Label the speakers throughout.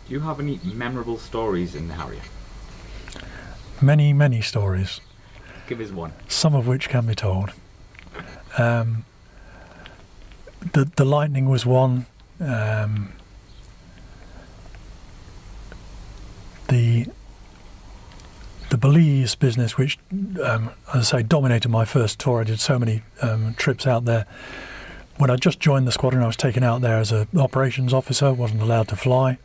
Speaker 1: Do you have any memorable stories in the Harrier?
Speaker 2: Many, many stories.
Speaker 1: Give us one.
Speaker 2: Some of which can be told. The lightning was one. The Belize business, which, as I say, dominated my first tour. I did so many trips out there. When I just joined the squadron, I was taken out there as an operations officer, wasn't allowed to fly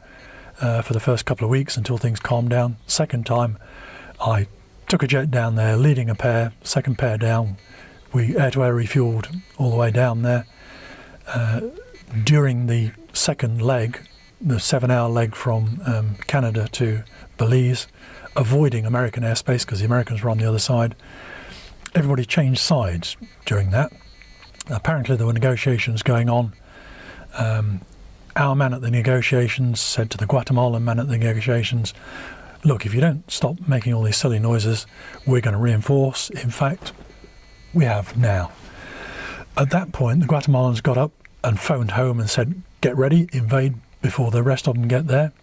Speaker 2: for the first couple of weeks until things calmed down. Second time, I took a jet down there, leading a pair, second pair down. We air-to-air refueled all the way down there. During the second leg, the 7-hour leg from Canada to Belize, avoiding American airspace because the Americans were on the other side, everybody changed sides during that. Apparently there were negotiations going on. Our man at the negotiations said to the Guatemalan man at the negotiations, look, if you don't stop making all these silly noises, we're going to reinforce. In fact, we have now. At that point, the Guatemalans got up and phoned home and said, get ready, invade before the rest of them get there.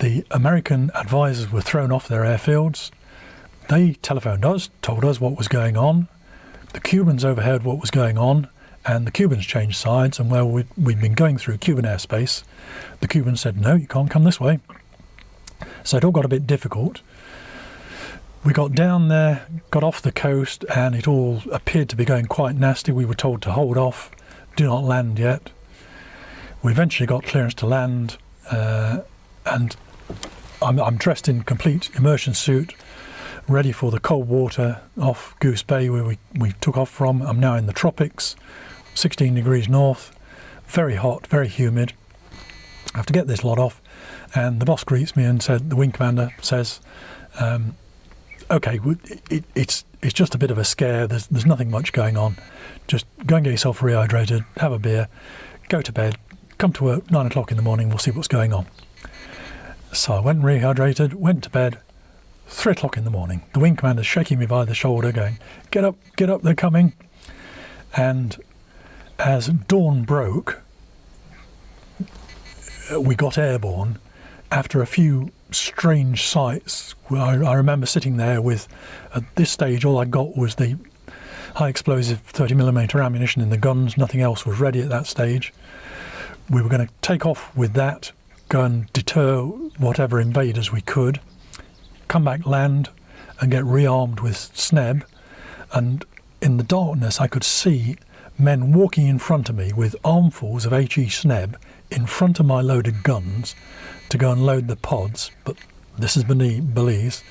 Speaker 2: The American advisors were thrown off their airfields. They telephoned us, told us what was going on. The Cubans overheard what was going on, and the Cubans changed sides, and while we'd been going through Cuban airspace, the Cubans said, no, you can't come this way. So it all got a bit difficult. We got down there, got off the coast, and it all appeared to be going quite nasty. We were told to hold off, do not land yet. We eventually got clearance to land, and I'm dressed in complete immersion suit, ready for the cold water off Goose Bay where we took off from. I'm now in the tropics, 16 degrees north, very hot, very humid. I have to get this lot off, and the boss greets me and said, the wing commander says, okay, it's just a bit of a scare, there's nothing much going on, just go and get yourself rehydrated, have a beer, go to bed, come to work 9 o'clock in the morning, we'll see what's going on. So I went and rehydrated, went to bed. 3 o'clock in the morning, the wing commander's shaking me by the shoulder going, get up, they're coming. And as dawn broke, we got airborne after a few strange sights. I remember sitting there with, at this stage, all I got was the high explosive 30mm ammunition in the guns. Nothing else was ready at that stage. We were going to take off with that, go and deter whatever invaders we could, come back, land, and get rearmed with SNEB. And in the darkness I could see men walking in front of me with armfuls of HE SNEB in front of my loaded guns to go and load the pods. But this is Belize.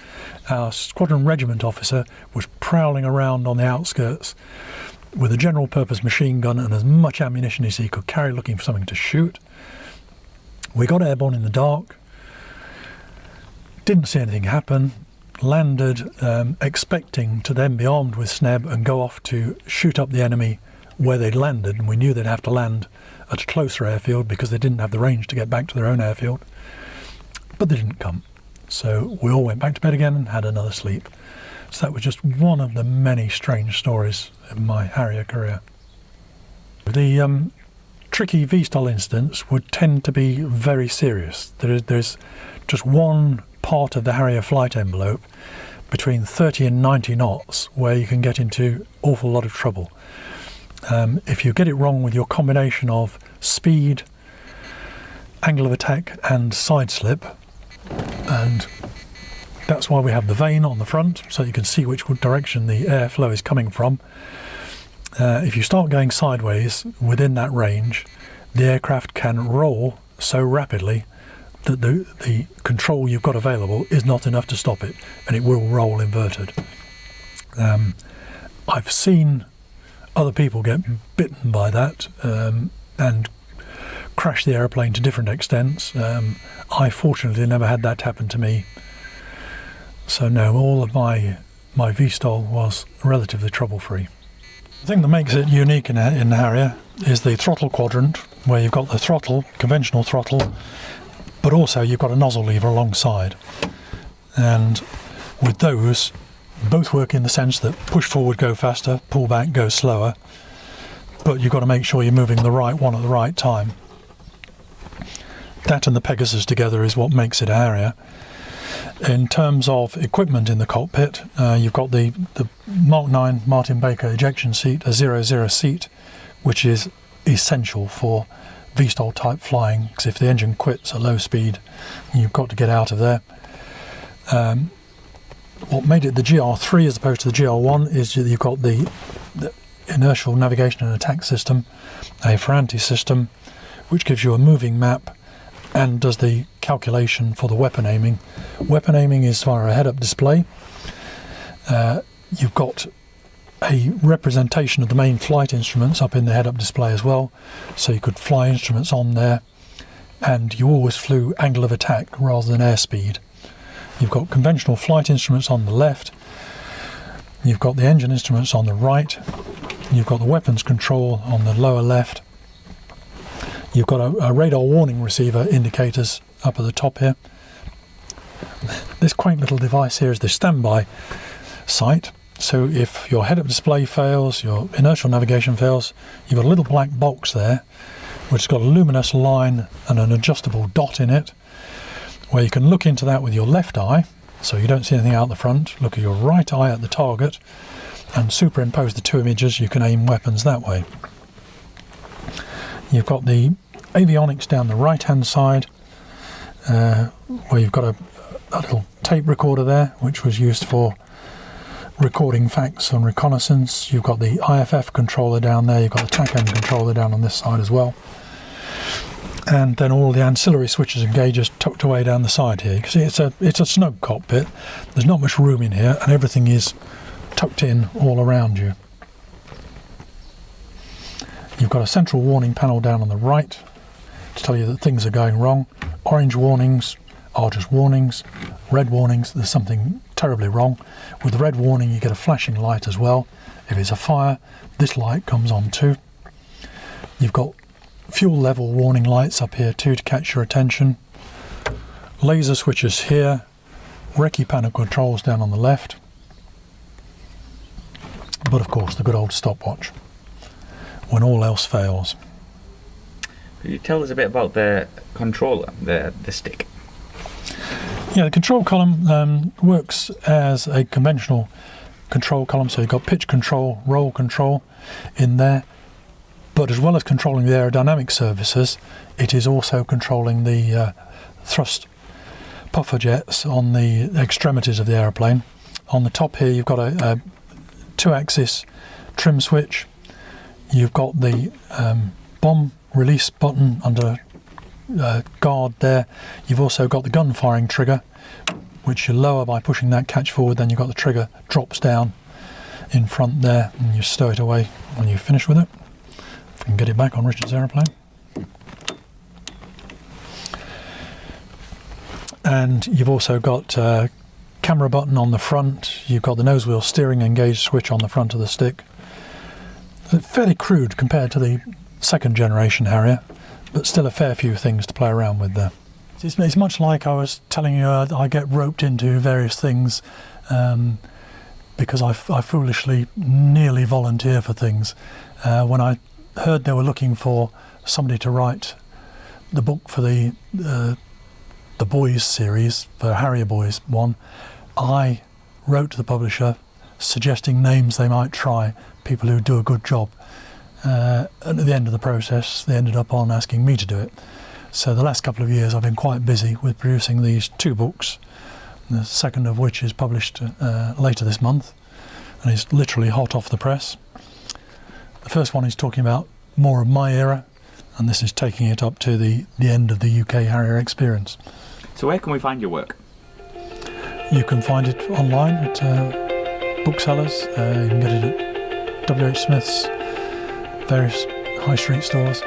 Speaker 2: Our squadron regiment officer was prowling around on the outskirts with a general purpose machine gun and as much ammunition as he could carry, looking for something to shoot. We got airborne in the dark, didn't see anything happen, landed expecting to then be armed with SNEB and go off to shoot up the enemy where they'd landed, and we knew they'd have to land at a closer airfield because they didn't have the range to get back to their own airfield. But they didn't come. So we all went back to bed again and had another sleep. So that was just one of the many strange stories of my Harrier career. The tricky VSTOL incidents would tend to be very serious. There's just one part of the Harrier flight envelope between 30 and 90 knots where you can get into awful lot of trouble. If you get it wrong with your combination of speed, angle of attack and side slip, and that's why we have the vane on the front so you can see which direction the airflow is coming from. If you start going sideways within that range, the aircraft can roll so rapidly that the control you've got available is not enough to stop it, and it will roll inverted. I've seen other people get bitten by that and crash the aeroplane to different extents. I fortunately never had that happen to me. So no, all of my VSTOL was relatively trouble-free. The thing that makes it unique in the Harrier is the throttle quadrant, where you've got the throttle, conventional throttle, but also you've got a nozzle lever alongside. And with those, both work in the sense that push forward, go faster, pull back, go slower, but you've got to make sure you're moving the right one at the right time. That and the Pegasus together is what makes it a Harrier. In terms of equipment in the cockpit, you've got the Mark 9 Martin Baker ejection seat, a 00 seat, which is essential for V-stall type flying, because if the engine quits at low speed, you've got to get out of there. What made it the GR3 as opposed to the GR1 is that you've got the inertial navigation and attack system, a Ferranti system, which gives you a moving map and does the calculation for the weapon aiming. Weapon aiming is via a head-up display. You've got a representation of the main flight instruments up in the head-up display as well, so you could fly instruments on there, and you always flew angle of attack rather than airspeed. You've got conventional flight instruments on the left, you've got the engine instruments on the right, you've got the weapons control on the lower left, you've got a radar warning receiver indicators up at the top here. This quaint little device here is the standby sight. So if your head-up display fails, your inertial navigation fails, you've got a little black box there which has got a luminous line and an adjustable dot in it, where you can look into that with your left eye, so you don't see anything out the front. Look at your right eye at the target and superimpose the two images. You can aim weapons that way. You've got the avionics down the right hand side, where you've got a little tape recorder there, which was used for recording facts on reconnaissance. You've got the IFF controller down there, you've got the TACAN controller down on this side as well, and then all the ancillary switches and gauges tucked away down the side here. You can see it's a snug cockpit, there's not much room in here, and everything is tucked in all around you. You've got a central warning panel down on the right to tell you that things are going wrong. Orange warnings are just warnings. Red warnings, there's something terribly wrong. With the red warning you get a flashing light as well. If it's a fire, this light comes on too. You've got fuel level warning lights up here too to catch your attention. Laser switches here. Recce panel controls down on the left. But of course the good old stopwatch when all else fails.
Speaker 1: Could you tell us a bit about the controller, the stick?
Speaker 2: Yeah, the control column works as a conventional control column, so you've got pitch control, roll control in there, but as well as controlling the aerodynamic services, it is also controlling the thrust puffer jets on the extremities of the aeroplane. On the top here you've got a two-axis trim switch, you've got the bomb release button under guard there. You've also got the gun firing trigger, which you lower by pushing that catch forward, then you've got the trigger drops down in front there and you stow it away when you finish with it. If we can get it back on Richard's aeroplane. And you've also got a camera button on the front, you've got the nose wheel steering engaged switch on the front of the stick. It's fairly crude compared to the second generation Harrier, but still a fair few things to play around with there. It's much like I was telling you, I get roped into various things because I foolishly nearly volunteer for things. When I heard they were looking for somebody to write the book for the Boys series, for Harrier Boys 1, I wrote to the publisher suggesting names they might try, people who do a good job. And at the end of the process they ended up on asking me to do it. So the last couple of years I've been quite busy with producing these two books, the second of which is published later this month and is literally hot off the press. The first one is talking about more of my era, and this is taking it up to the end of the UK Harrier experience.
Speaker 1: So where can we find your work?
Speaker 2: You can find it online at booksellers. You can get it at W.H. Smith's, various high street stores.